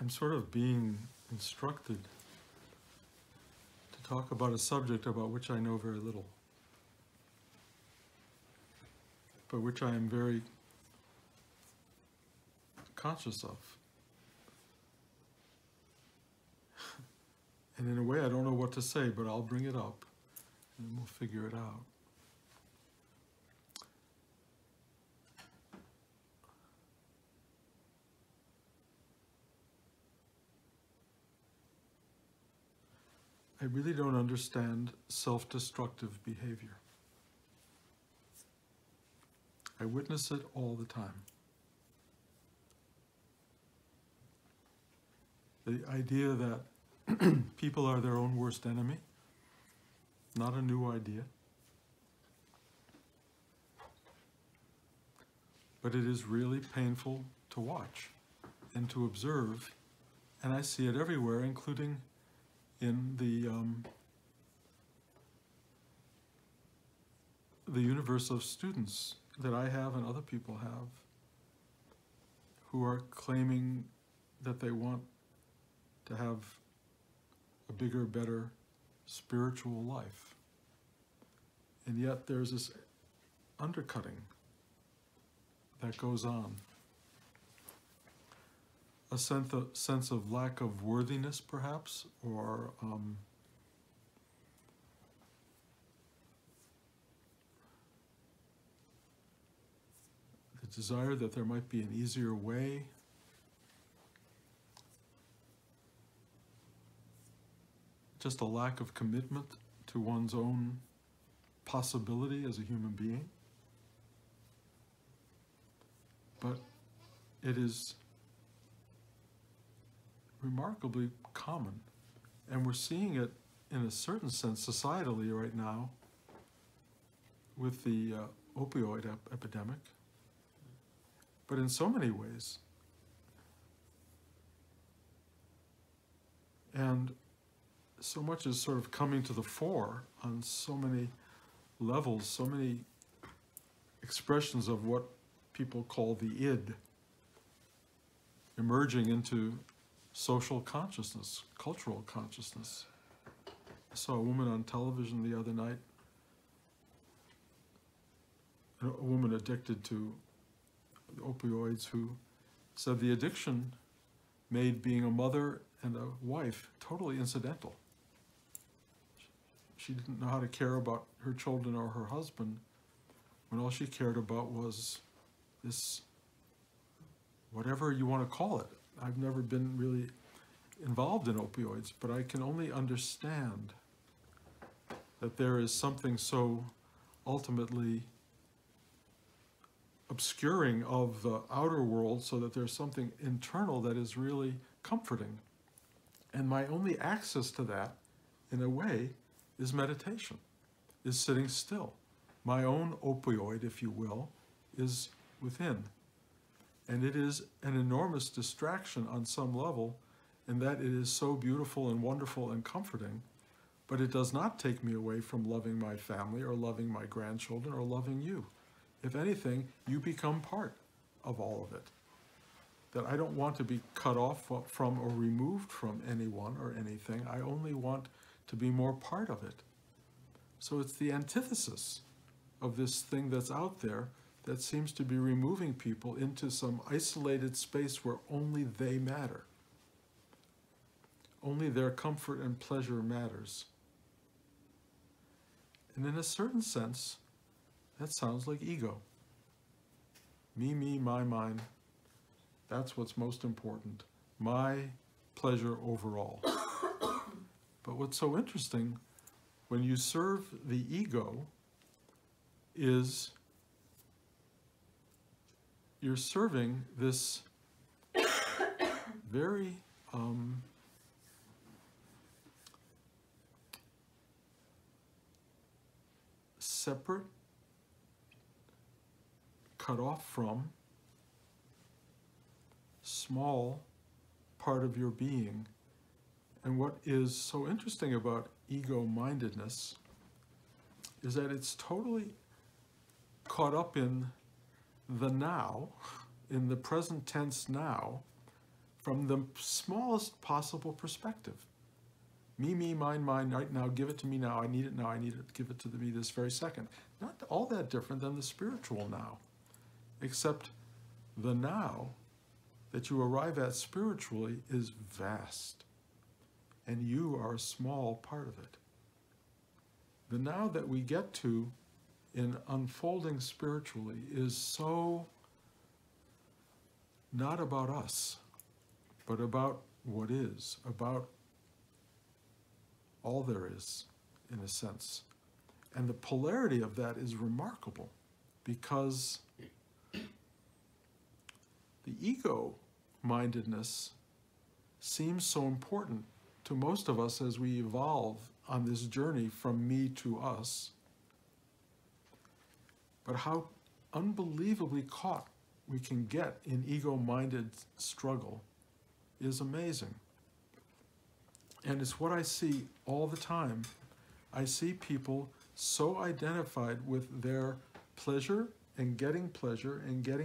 I'm sort of being instructed to talk about a subject about which I know very little, but which I am very conscious of. And in a way, I don't know what to say, but I'll bring it up and we'll figure it out. I really don't understand self-destructive behavior. I witness it all the time. The idea that people are their own worst enemy, not a new idea. But it is really painful to watch and to observe, and I see it everywhere, including in the universe of students that I have and other people have who are claiming that they want to have a bigger, better spiritual life. And yet there's this undercutting that goes on. A sense of lack of worthiness, perhaps, or the desire that there might be an easier way. Just a lack of commitment to one's own possibility as a human being. But it is remarkably common, and we're seeing it in a certain sense societally right now with the opioid epidemic, but in so many ways. And so much is sort of coming to the fore on so many levels, so many expressions of what people call the id, emerging into social consciousness, cultural consciousness. I saw a woman on television the other night, a woman addicted to opioids, who said the addiction made being a mother and a wife totally incidental. She didn't know how to care about her children or her husband when all she cared about was this, whatever you want to call it. I've never been really involved in opioids, but I can only understand that there is something so ultimately obscuring of the outer world so that there's something internal that is really comforting. And my only access to that, in a way, is meditation, is sitting still. My own opioid, if you will, is within. And it is an enormous distraction on some level, in that it is so beautiful and wonderful and comforting, but it does not take me away from loving my family or loving my grandchildren or loving you. If anything, you become part of all of it. That I don't want to be cut off from or removed from anyone or anything. I only want to be more part of it. So it's the antithesis of this thing that's out there that seems to be removing people into some isolated space where only they matter. Only their comfort and pleasure matters. And in a certain sense, that sounds like ego. Me, my, mine. That's what's most important. My pleasure overall. But what's so interesting, when you serve the ego, is you're serving this very separate, cut off from, small part of your being. And what is so interesting about ego-mindedness is that it's totally caught up in the now, in the present tense now, from the smallest possible perspective. Me, mine, right now, give it to me now, I need it now, I need it, give it to me this very second. Not all that different than the spiritual now, except the now that you arrive at spiritually is vast, and you are a small part of it. The now that we get to in unfolding spiritually is so not about us, but about what is, about all there is, in a sense. And the polarity of that is remarkable, because the ego-mindedness seems so important to most of us as we evolve on this journey from me to us. But how unbelievably caught we can get in ego-minded struggle is amazing. And it's what I see all the time. I see people so identified with their pleasure and getting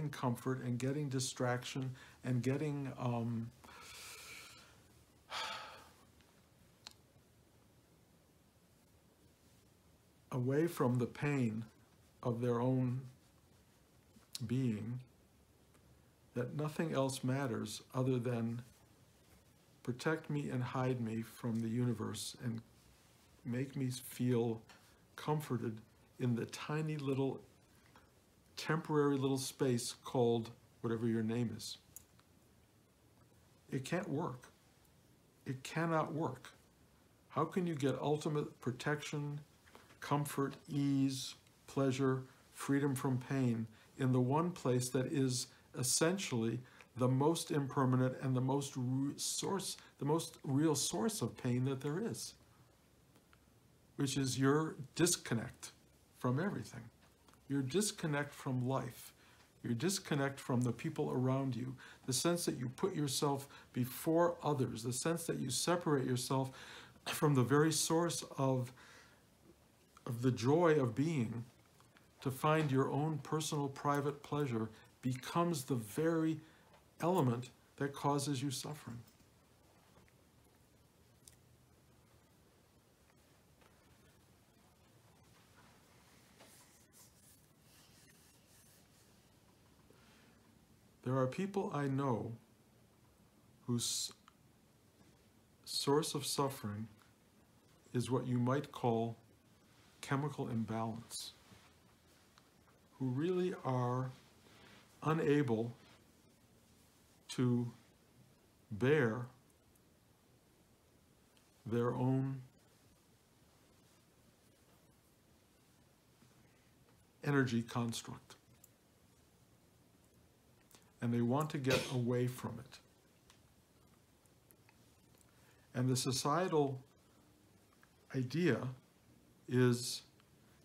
comfort and getting distraction and getting away from the pain of their own being, that nothing else matters other than protect me and hide me from the universe and make me feel comforted in the tiny little, temporary little space called whatever your name is. It can't work. It cannot work. How can you get ultimate protection, comfort, ease, pleasure, freedom from pain in the one place that is essentially the most impermanent and the most real source of pain that there is, which is your disconnect from everything, your disconnect from life, your disconnect from the people around you, the sense that you put yourself before others, the sense that you separate yourself from the very source of the joy of being to find your own personal private pleasure becomes the very element that causes you suffering. There are people I know whose source of suffering is what you might call chemical imbalance, who really are unable to bear their own energy construct. And they want to get away from it. And the societal idea is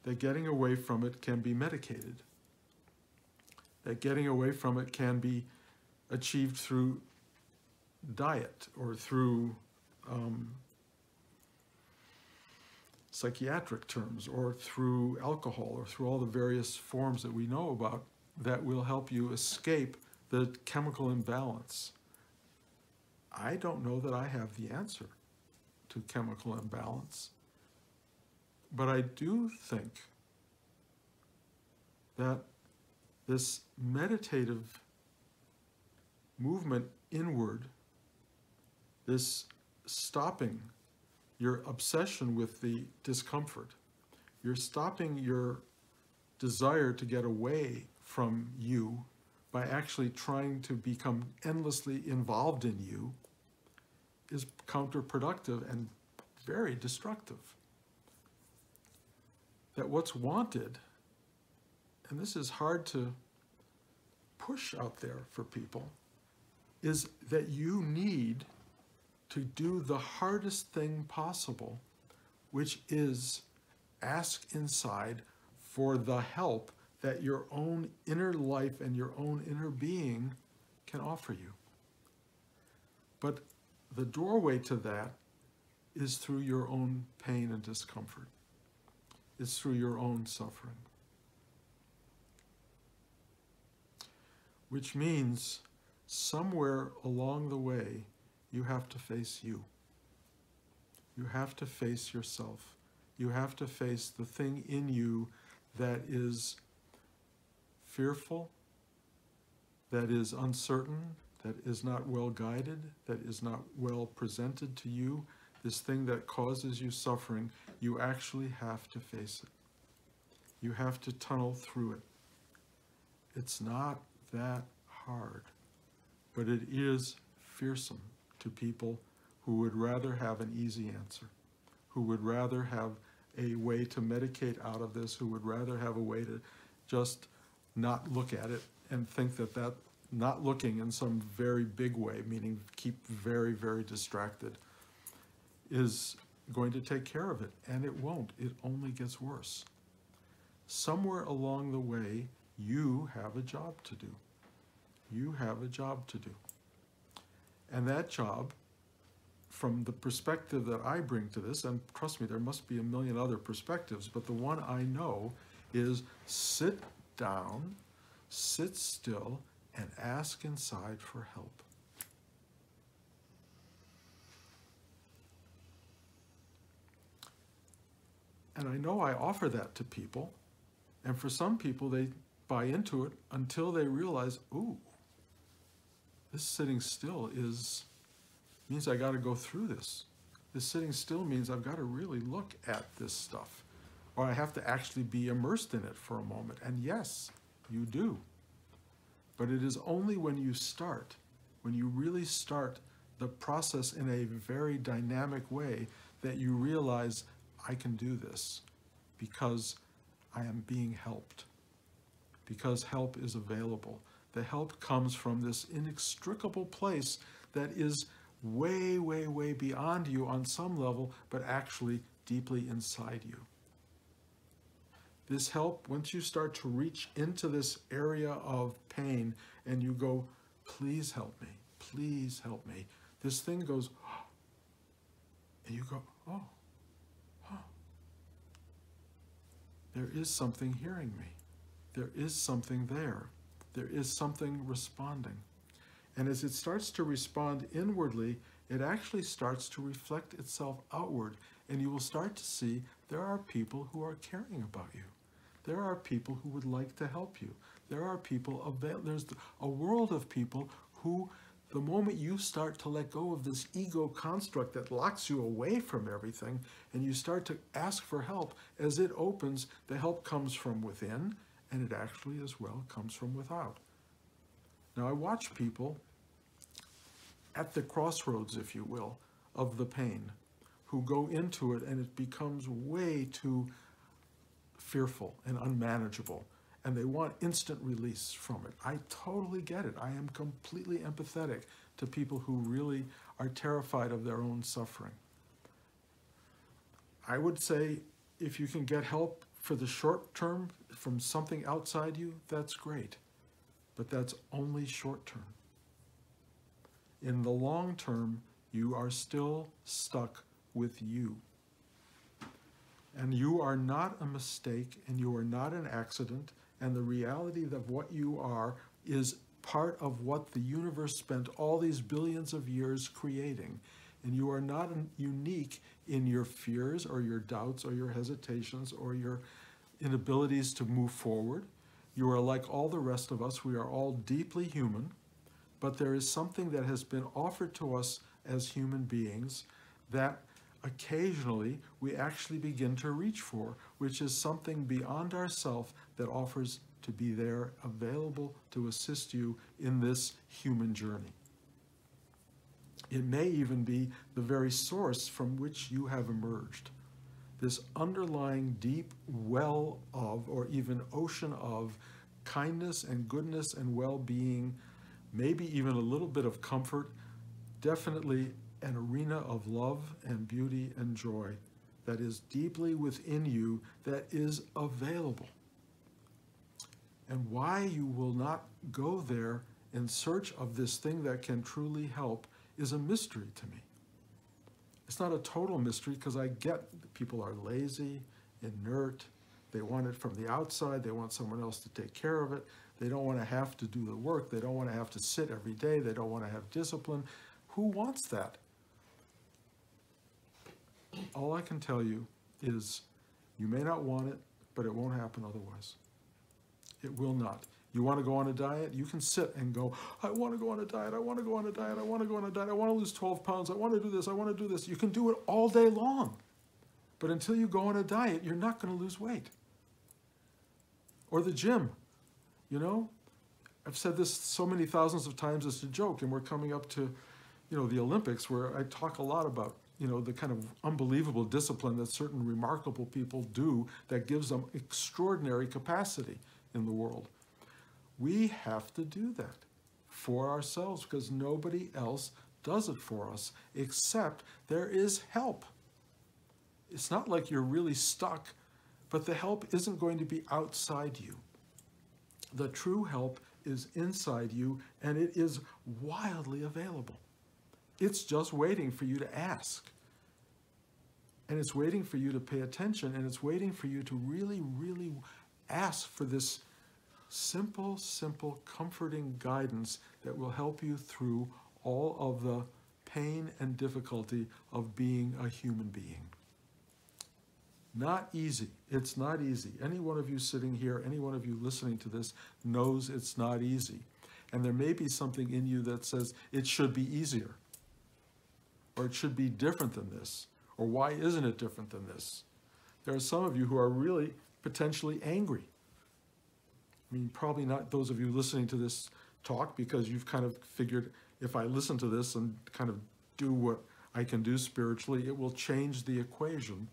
that getting away from it can be medicated, that getting away from it can be achieved through diet or through psychiatric terms or through alcohol or through all the various forms that we know about that will help you escape the chemical imbalance. I don't know that I have the answer to chemical imbalance, but I do think that this meditative movement inward, this stopping your obsession with the discomfort, you're stopping your desire to get away from you by actually trying to become endlessly involved in you, is counterproductive and very destructive. That what's wanted, and this is hard to push out there for people, is that you need to do the hardest thing possible, which is ask inside for the help that your own inner life and your own inner being can offer you. But the doorway to that is through your own pain and discomfort. It's through your own suffering. Which means somewhere along the way, you have to face you. You have to face yourself. You have to face the thing in you that is fearful, that is uncertain, that is not well guided, that is not well presented to you, this thing that causes you suffering. You actually have to face it. You have to tunnel through it. It's not that hard, but it is fearsome to people who would rather have an easy answer, who would rather have a way to medicate out of this, who would rather have a way to just not look at it and think that not looking in some very big way, meaning keep very, very distracted, is going to take care of it. And it won't. It only gets worse. Somewhere along the way, you have a job to do. You have a job to do. And that job, from the perspective that I bring to this, and trust me, there must be a million other perspectives, but the one I know is sit down, sit still, and ask inside for help. And I know I offer that to people, and for some people they buy into it until they realize, ooh, this sitting still means I got to go through this. This sitting still means I've got to really look at this stuff, or I have to actually be immersed in it for a moment. And yes, you do. But it is only when you start, when you really start the process in a very dynamic way, that you realize I can do this because I am being helped, because help is available. The help comes from this inextricable place that is way, way, way beyond you on some level, but actually deeply inside you. This help, once you start to reach into this area of pain and you go, please help me, this thing goes, oh, and you go, oh, there is something hearing me. There is something there. There is something responding. And as it starts to respond inwardly, it actually starts to reflect itself outward. And you will start to see there are people who are caring about you. There are people who would like to help you. There are people, there's a world of people who, the moment you start to let go of this ego construct that locks you away from everything, and you start to ask for help, as it opens, the help comes from within, and it actually as well comes from without. Now I watch people at the crossroads, if you will, of the pain, who go into it and it becomes way too fearful and unmanageable, and they want instant release from it. I totally get it. I am completely empathetic to people who really are terrified of their own suffering. I would say if you can get help for the short term from something outside you, that's great. But that's only short term. In the long term, you are still stuck with you. And you are not a mistake, and you are not an accident, and the reality of what you are is part of what the universe spent all these billions of years creating. And you are not unique in your fears or your doubts or your hesitations or your inabilities to move forward. You are like all the rest of us. We are all deeply human, but there is something that has been offered to us as human beings that occasionally we actually begin to reach for, which is something beyond ourself that offers to be there, available to assist you in this human journey. It may even be the very source from which you have emerged. This underlying deep well of, or even ocean of, kindness and goodness and well-being, maybe even a little bit of comfort, definitely an arena of love and beauty and joy that is deeply within you, that is available. And why you will not go there in search of this thing that can truly help is a mystery to me. It's not a total mystery, because I get that people are lazy, inert, They want it from the outside. They want someone else to take care of it. They don't want to have to do the work. They don't want to have to sit every day. They don't want to have discipline. Who wants that? All I can tell you is you may not want it, but it won't happen otherwise. It will not. You want to go on a diet? You can sit and go, I want to go on a diet, I want to go on a diet, I want to go on a diet, I want to lose 12 pounds, I want to do this, I want to do this. You can do it all day long. But until you go on a diet, you're not going to lose weight. Or the gym, you know? I've said this so many thousands of times as a joke, and we're coming up to, you know, the Olympics, where I talk a lot about, you know, the kind of unbelievable discipline that certain remarkable people do that gives them extraordinary capacity in the world. We have to do that for ourselves because nobody else does it for us, except there is help. It's not like you're really stuck, but the help isn't going to be outside you. The true help is inside you, and it is wildly available. It's just waiting for you to ask. And it's waiting for you to pay attention, and it's waiting for you to really, really ask for this simple, simple, comforting guidance that will help you through all of the pain and difficulty of being a human being. Not easy. It's not easy. Any one of you sitting here, any one of you listening to this knows it's not easy. And there may be something in you that says it should be easier, or it should be different than this, or why isn't it different than this? There are some of you who are really potentially angry. I mean, probably not those of you listening to this talk, because you've kind of figured if I listen to this and kind of do what I can do spiritually, it will change the equation.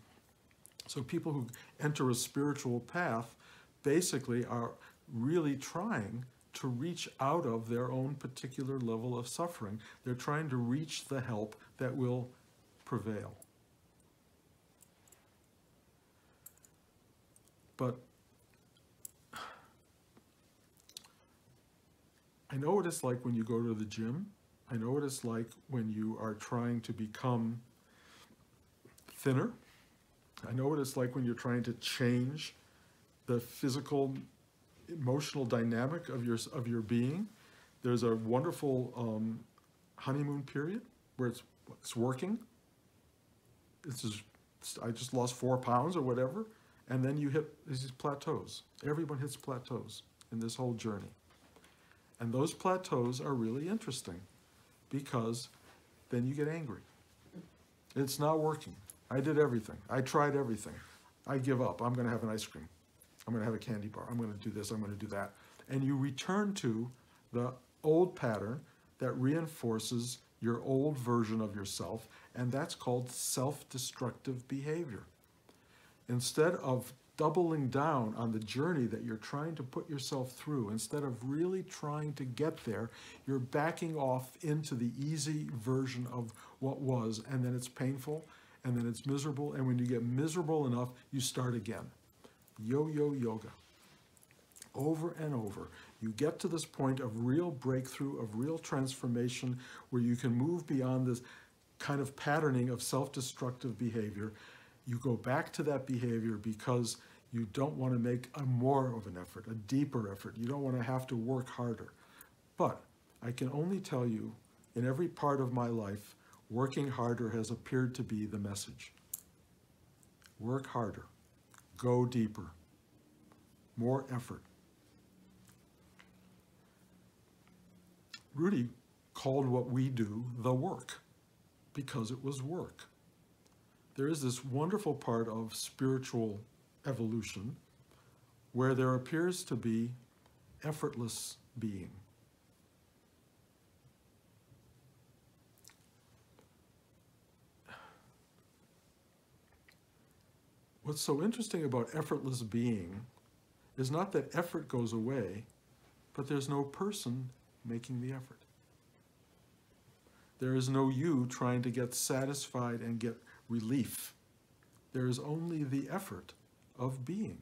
So people who enter a spiritual path basically are really trying to reach out of their own particular level of suffering. They're trying to reach the help that will prevail. But I know what it's like when you go to the gym. I know what it's like when you are trying to become thinner. I know what it's like when you're trying to change the physical, emotional dynamic of your being. There's a wonderful honeymoon period where it's working. I just lost 4 pounds or whatever, and then you hit these plateaus. Everyone hits plateaus in this whole journey. And those plateaus are really interesting because then you get angry. It's not working. I did everything. I tried everything. I give up. I'm going to have an ice cream. I'm going to have a candy bar. I'm going to do this. I'm going to do that. And you return to the old pattern that reinforces your old version of yourself, and that's called self-destructive behavior. Instead of doubling down on the journey that you're trying to put yourself through, instead of really trying to get there, you're backing off into the easy version of what was, and then it's painful, and then it's miserable, and when you get miserable enough, you start again. Yo-yo yoga. Over and over. You get to this point of real breakthrough, of real transformation, where you can move beyond this kind of patterning of self-destructive behavior. You go back to that behavior because you don't want to make more of an effort, a deeper effort. You don't want to have to work harder. But I can only tell you, in every part of my life, working harder has appeared to be the message. Work harder. Go deeper. More effort. Rudy called what we do the work because it was work. There is this wonderful part of spiritual evolution where there appears to be effortless being. What's so interesting about effortless being is not that effort goes away, but there's no person making the effort. There is no you trying to get satisfied and get relief. There is only the effort of being.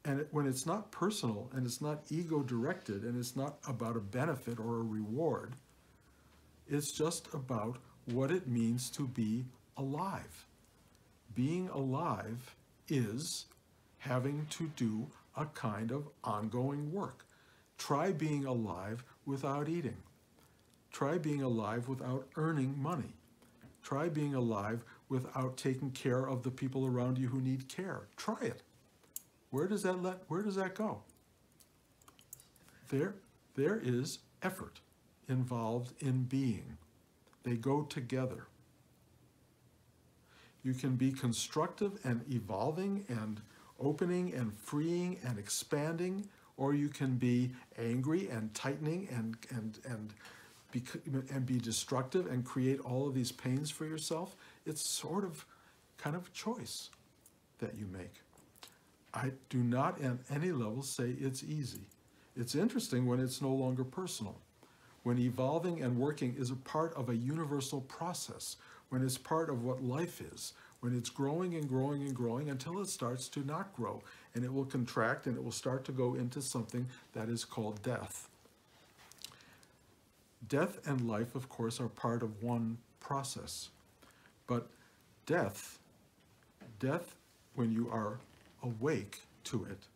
And when it's not personal, and it's not ego-directed, and it's not about a benefit or a reward, it's just about what it means to be alive. Being alive is having to do a kind of ongoing work. Try being alive without eating. Try being alive without earning money. Try being alive without taking care of the people around you who need care. Try it. Where does that go? There is effort involved in being. They go together. You can be constructive and evolving and opening and freeing and expanding, or you can be angry and tightening and be destructive and create all of these pains for yourself. It's sort of kind of choice that you make. I do not at any level say it's easy. It's interesting when it's no longer personal, when evolving and working is a part of a universal process, when it's part of what life is, when it's growing and growing and growing until it starts to not grow, and it will contract and it will start to go into something that is called death. Death and life, of course, are part of one process. But death, when you are awake to it,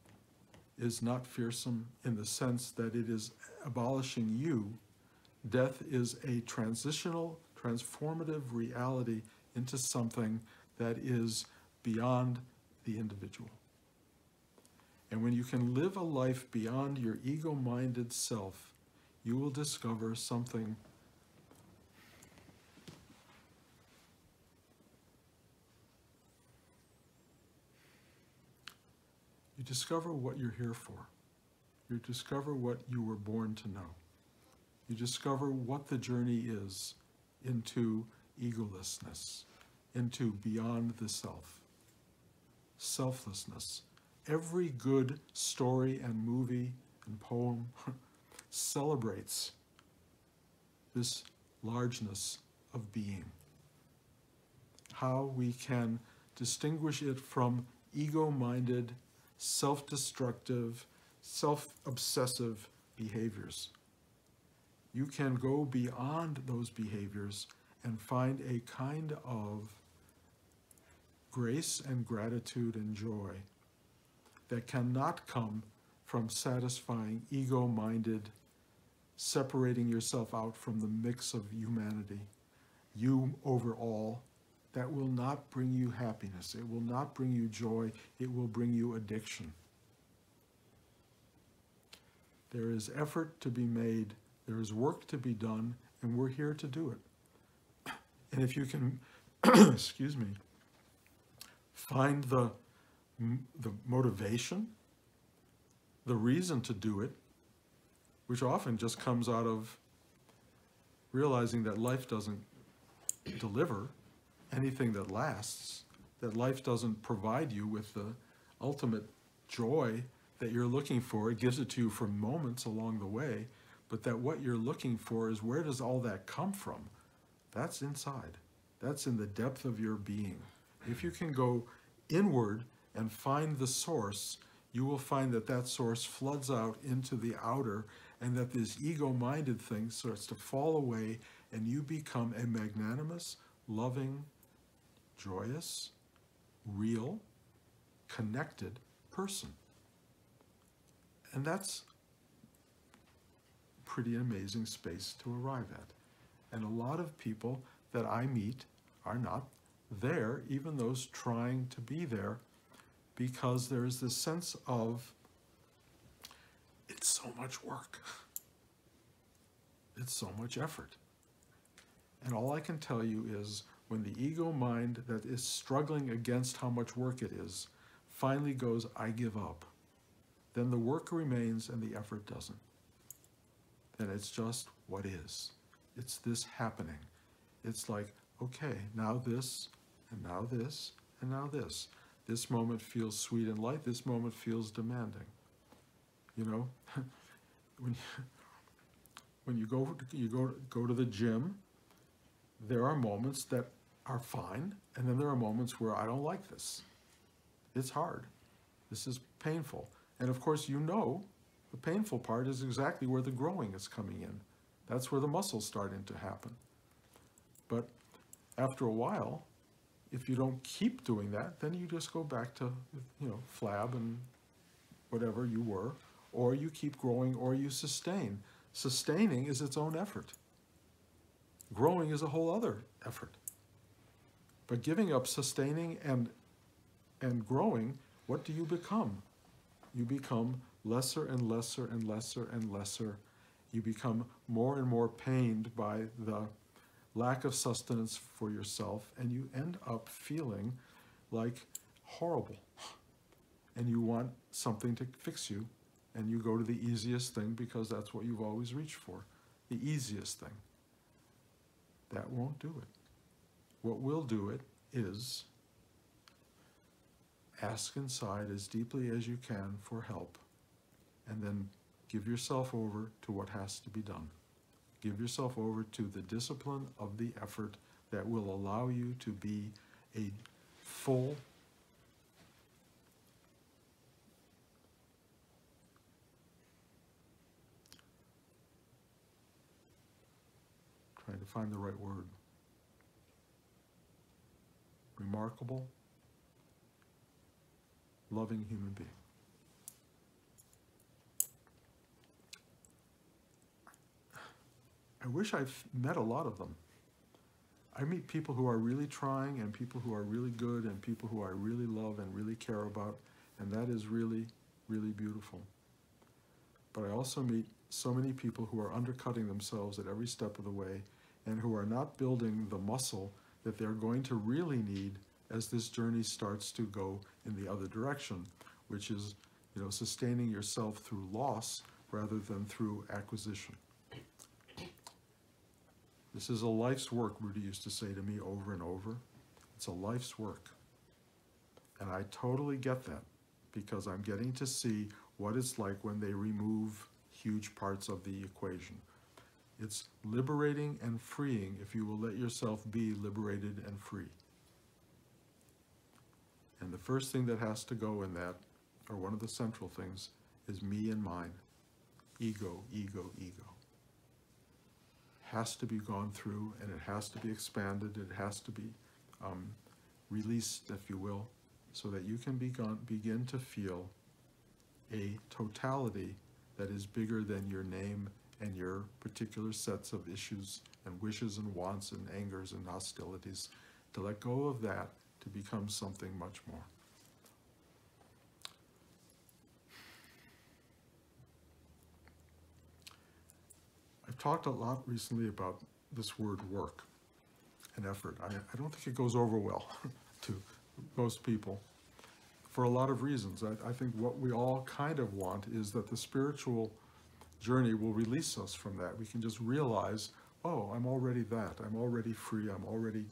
is not fearsome in the sense that it is abolishing you. Death is a transitional, transformative reality into something that is beyond the individual. And when you can live a life beyond your ego-minded self, you will discover something you discover what you're here for. You discover what you were born to know. You discover what the journey is into egolessness, into beyond the self, selflessness. Every good story and movie and poem celebrates this largeness of being. How we can distinguish it from ego-minded, self-destructive, self-obsessive behaviors. You can go beyond those behaviors and find a kind of grace and gratitude and joy that cannot come from satisfying ego-minded, separating yourself out from the mix of humanity. You over all, that will not bring you happiness. It will not bring you joy. It will bring you addiction. There is effort to be made. There is work to be done, and we're here to do it. And if you can, excuse me, find the motivation, the reason to do it, which often just comes out of realizing that life doesn't deliver anything that lasts, that life doesn't provide you with the ultimate joy that you're looking for. It gives it to you for moments along the way, but that what you're looking for is, where does all that come from? That's inside. That's in the depth of your being. If you can go inward and find the source, you will find that that source floods out into the outer, and that this ego-minded thing starts to fall away, and you become a magnanimous, loving, joyous, real, connected person. And that's a pretty amazing space to arrive at. And a lot of people that I meet are not there, even those trying to be there, because there's this sense of, it's so much work. It's so much effort. And all I can tell you is, when the ego mind that is struggling against how much work it is finally goes, I give up, then the work remains and the effort doesn't. Then it's just what is. It's this happening. It's like, okay, now this, and now this, and now this. This moment feels sweet and light. This moment feels demanding. You know, when you go to the gym, there are moments that are fine, and then there are moments where I don't like this. It's hard. This is painful. And of course, you know, the painful part is exactly where the growing is coming in. That's where the muscle's starting to happen. But after a while, if you don't keep doing that, then you just go back to, flab and whatever you were, or you keep growing, or you sustain. Sustaining is its own effort. Growing is a whole other effort. But giving up sustaining and growing, what do you become? You become lesser and lesser and lesser and lesser. You become more and more pained by the lack of sustenance for yourself, and you end up feeling like horrible. And you want something to fix you, and you go to the easiest thing because that's what you've always reached for, the easiest thing. That won't do it. What will do it is ask inside as deeply as you can for help, and then give yourself over to what has to be done. Give yourself over to the discipline of the effort that will allow you to be a full, trying to find the right word, remarkable, loving human being. I wish I've met a lot of them. I meet people who are really trying, and people who are really good, and people who I really love and really care about, and that is really, really beautiful. But I also meet so many people who are undercutting themselves at every step of the way, and who are not building the muscle that they're going to really need as this journey starts to go in the other direction, which is, sustaining yourself through loss rather than through acquisition. This is a life's work, Rudy used to say to me over and over. It's a life's work. And I totally get that, because I'm getting to see what it's like when they remove huge parts of the equation. It's liberating and freeing if you will let yourself be liberated and free. And the first thing that has to go in that, or one of the central things, is me and mine. Ego, ego, ego. Has to be gone through, and it has to be expanded. It has to be released, if you will, so that you can begin to feel a totality that is bigger than your name and your particular sets of issues and wishes and wants and angers and hostilities. To let go of that, to become something much more. I've talked a lot recently about this word work and effort. I don't think it goes over well to most people for a lot of reasons. I think what we all kind of want is that the spiritual journey will release us from that. We can just realize, oh, I'm already that. I'm already free. I'm already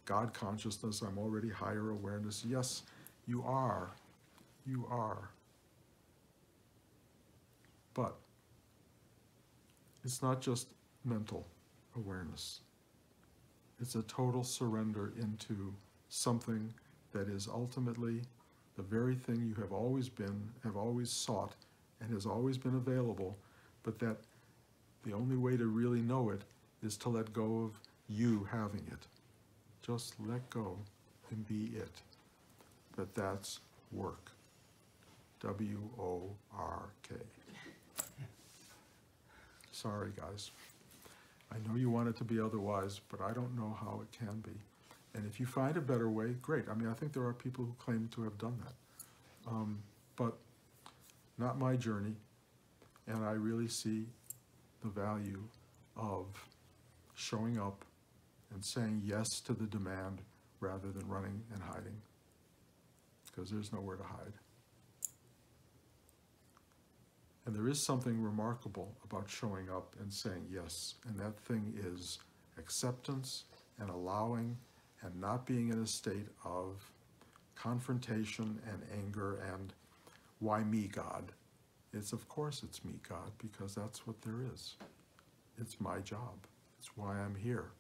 God consciousness. I'm already higher awareness. Yes, you are. You are. But it's not just mental awareness. It's a total surrender into something that is ultimately the very thing you have always been, have always sought, and has always been available, but that the only way to really know it is to let go of you having it. Just let go and be it. That's work. W-O-R-K. Sorry, guys. I know you want it to be otherwise, but I don't know how it can be. And if you find a better way, great. I think there are people who claim to have done that. But not my journey. And I really see the value of showing up and saying yes to the demand rather than running and hiding. Because there's nowhere to hide. And there is something remarkable about showing up and saying yes. And that thing is acceptance and allowing and not being in a state of confrontation and anger and why me, God? Of course it's me, God, because that's what there is. It's my job. It's why I'm here.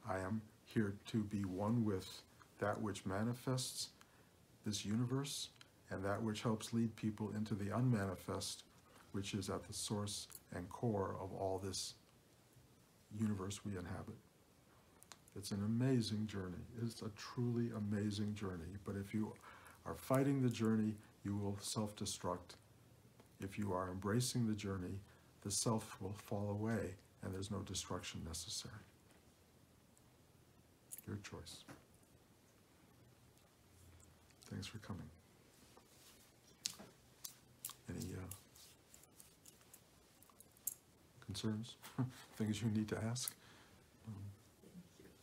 I am here to be one with that which manifests this universe and that which helps lead people into the unmanifest, which is at the source and core of all this universe we inhabit. It's an amazing journey. It's a truly amazing journey. But if you are fighting the journey, you will self-destruct. If you are embracing the journey, the self will fall away and there's no destruction necessary. Your choice. Thanks for coming. Any concerns? Things you need to ask?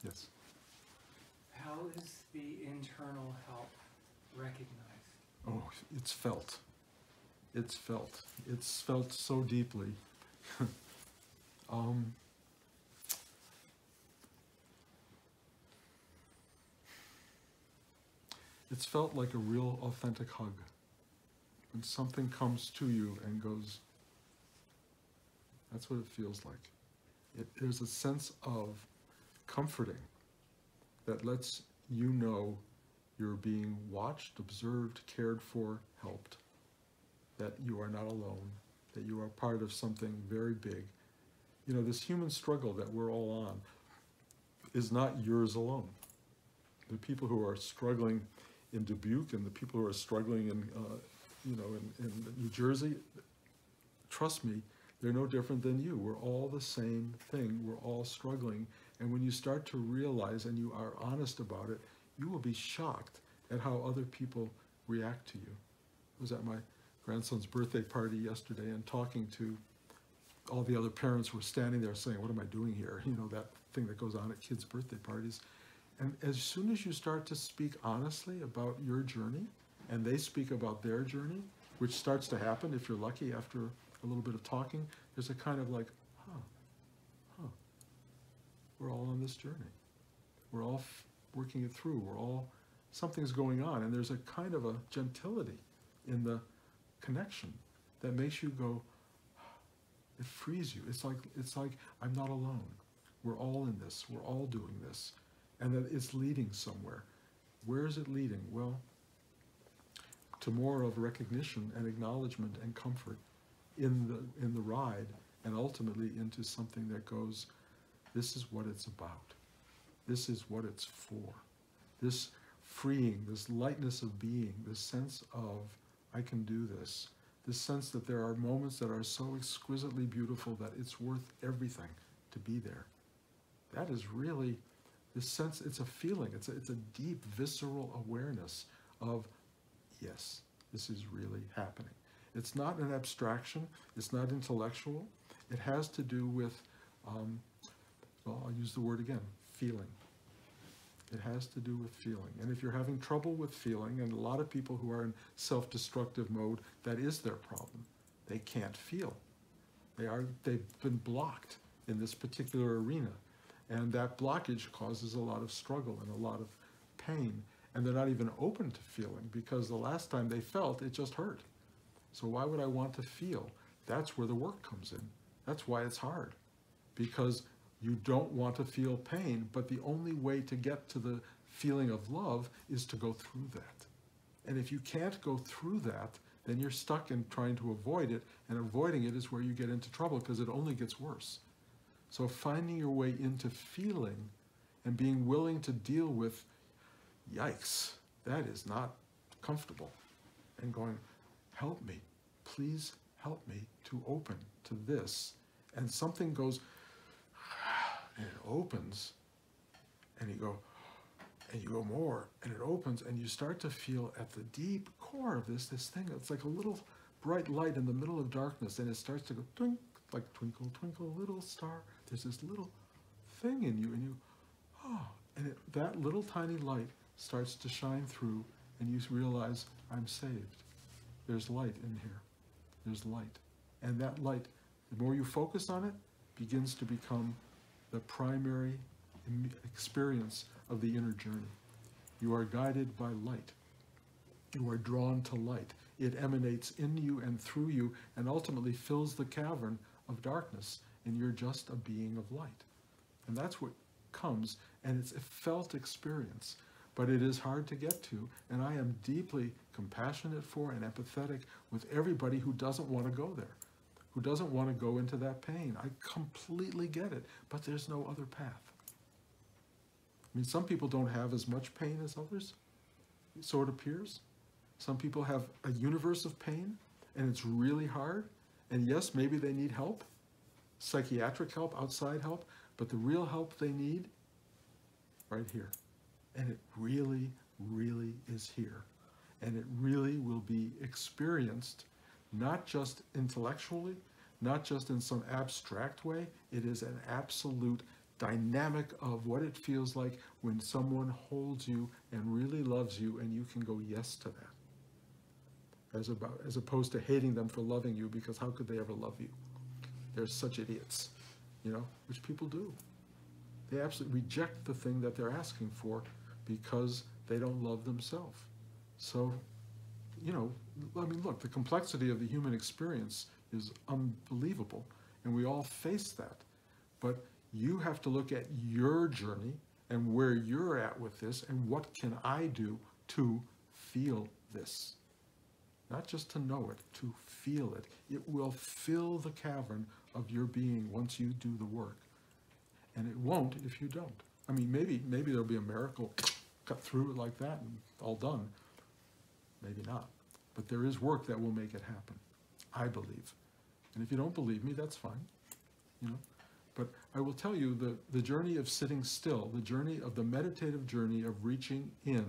Yes. How is the internal help recognized? Oh, it's felt. It's felt. It's felt so deeply. It's felt like a real authentic hug. When something comes to you and goes, that's what it feels like. There's a sense of comforting that lets you know you're being watched, observed, cared for, helped. That you are not alone, that you are part of something very big. You know, this human struggle that we're all on is not yours alone. The people who are struggling in Dubuque and the people who are struggling in, in New Jersey, trust me, they're no different than you. We're all the same thing. We're all struggling. And when you start to realize and you are honest about it, you will be shocked at how other people react to you. I was at my grandson's birthday party yesterday and talking to all the other parents were standing there saying, what am I doing here? You know, that thing that goes on at kids' birthday parties. And as soon as you start to speak honestly about your journey, and they speak about their journey, which starts to happen if you're lucky after a little bit of talking, there's a kind of like, we're all on this journey. We're all working it through. Something's going on, and there's a kind of a gentility in the connection that makes you go, it frees you. It's like I'm not alone. We're all in this. We're all doing this. And that it's leading somewhere. Where is it leading? Well, to more of recognition and acknowledgement and comfort in the ride, and ultimately into something that goes, this is what it's about. This is what it's for. This freeing, this lightness of being, this sense of, I can do this. This sense that there are moments that are so exquisitely beautiful that it's worth everything to be there. That is really, this sense, it's a feeling, it's a deep, visceral awareness of, yes, this is really happening. It's not an abstraction, it's not intellectual. It has to do with, well, I'll use the word again, feeling. It has to do with feeling. And if you're having trouble with feeling, and a lot of people who are in self-destructive mode, that is their problem. They can't feel. They've been blocked in this particular arena. And that blockage causes a lot of struggle and a lot of pain. And they're not even open to feeling, because the last time they felt, it just hurt. So why would I want to feel? That's where the work comes in. That's why it's hard. Because you don't want to feel pain, but the only way to get to the feeling of love is to go through that. And if you can't go through that, then you're stuck in trying to avoid it, and avoiding it is where you get into trouble, because it only gets worse. So finding your way into feeling and being willing to deal with, yikes, that is not comfortable, and going, help me, please help me to open to this. And something goes, and it opens, and you go more, and it opens, and you start to feel at the deep core of this thing. It's like a little bright light in the middle of darkness, and it starts to go twink, like twinkle, twinkle, little star. There's this little thing in you, and you, and that little tiny light starts to shine through, and you realize, I'm saved. There's light in here. There's light. And that light, the more you focus on it, begins to become the primary experience of the inner journey. You are guided by light. You are drawn to light. It emanates in you and through you, and ultimately fills the cavern of darkness, and you're just a being of light. And that's what comes, and it's a felt experience, but it is hard to get to, and I am deeply compassionate for and empathetic with everybody who doesn't want to go there, who doesn't want to go into that pain. I completely get it, but there's no other path. I mean, some people don't have as much pain as others, so it appears. Some people have a universe of pain, and it's really hard. And yes, maybe they need help, psychiatric help, outside help, but the real help they need, right here. And it really, really is here. And it really will be experienced, not just intellectually, not just in some abstract way. It is an absolute dynamic of what it feels like when someone holds you and really loves you, and you can go yes to that. As opposed to hating them for loving you, because how could they ever love you? They're such idiots, you know, which people do. They absolutely reject the thing that they're asking for because they don't love themselves. So, you know, I mean, look, the complexity of the human experience is unbelievable, and we all face that. But you have to look at your journey and where you're at with this, and what can I do to feel this? Not just to know it, to feel it. It will fill the cavern of your being once you do the work. And it won't if you don't. I mean, maybe there'll be a miracle, cut through it like that and all done. Maybe not. But there is work that will make it happen, I believe. And if you don't believe me, that's fine, you know. But I will tell you the journey of sitting still, the journey of the meditative journey of reaching in,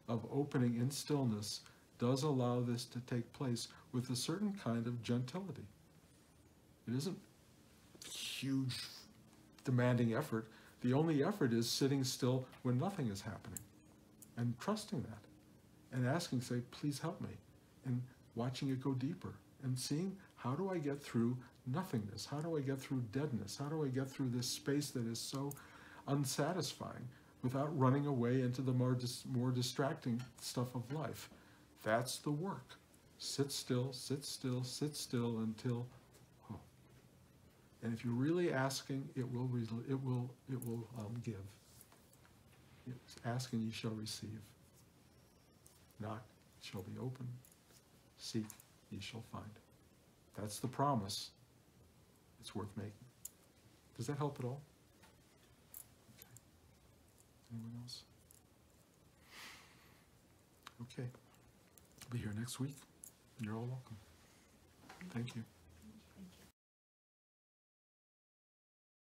of opening in stillness, does allow this to take place with a certain kind of gentility. It isn't huge, demanding effort. The only effort is sitting still when nothing is happening, and trusting that, and asking, say, please help me, and watching it go deeper, and seeing, how do I get through nothingness? How do I get through deadness? How do I get through this space that is so unsatisfying without running away into the more distracting stuff of life? That's the work. Sit still, sit still, sit still until, oh. And if you're really asking, it will give. It's ask and ye shall receive. Knock, it shall be open. Seek, ye shall find. That's the promise. It's worth making. Does that help at all? Okay. Anyone else? Okay. I'll be here next week. You're all welcome. Thank you.